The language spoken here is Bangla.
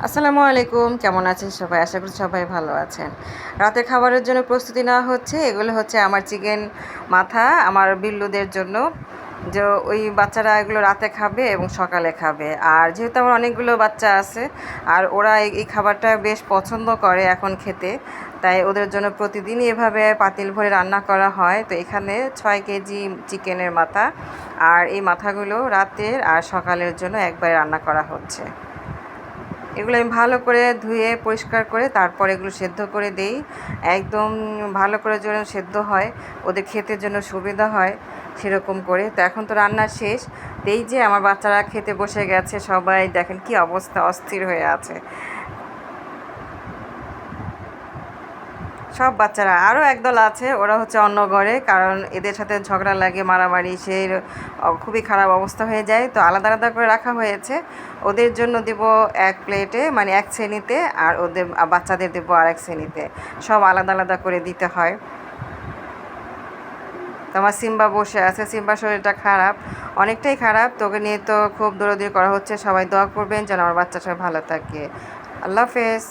আসসালামু আলাইকুম, কেমন আছেন সবাই? আশা করি সবাই ভালো আছেন। রাতের খাবারের জন্য প্রস্তুতি নেওয়া হচ্ছে। এগুলো হচ্ছে আমার চিকেন মাথা, আমার বিল্লুদের জন্য। যে ওই বাচ্চারা এগুলো রাতে খাবে এবং সকালে খাবে। আর যেহেতু আমার অনেকগুলো বাচ্চা আছে, আর ওরা এই খাবারটা বেশ পছন্দ করে এখন খেতে, তাই ওদের জন্য প্রতিদিনই এভাবে পাতিল ভরে রান্না করা হয়। তো এখানে 6 কেজি চিকেনের মাথা, আর এই মাথাগুলো রাতের আর সকালের জন্য একবারে রান্না করা হচ্ছে। এগুলো আমি ভালো করে ধুয়ে পরিষ্কার করে তারপর এগুলো সেদ্ধ করে দেই। একদম ভালো করে যেন সেদ্ধ হয়, ওদের খেতে জন্য সুবিধা হয় সেরকম করে। তো এখন তো রান্না শেষ। তো এই যে আমার বাচ্চারা খেতে বসে গেছে, সবাই দেখেন কি অবস্থা, অস্থির হয়ে আছে সব বাচ্চারা। আরও একদল আছে, ওরা হচ্ছে অন্য ঘরে, কারণ এদের সাথে ঝগড়া লাগে, মারামারি, সেই খুবই খারাপ অবস্থা হয়ে যায়। তো আলাদা আলাদা করে রাখা হয়েছে। ওদের জন্য দেব এক প্লেটে, মানে এক শ্রেণীতে, আর ওদের বাচ্চাদের দেবো আরেক শ্রেণীতে। সব আলাদা আলাদা করে দিতে হয়। তো আমার সিম্বা বসে আছে, সিম্বার শরীরটা খারাপ, অনেকটাই খারাপ। তোকে নিয়ে তো খুব দৌড়াদৌড়ি করা হচ্ছে। সবাই দোয়া করবেন যেন আমার বাচ্চা সবাই ভালো থাকে। আল্লাহ হাফেজ।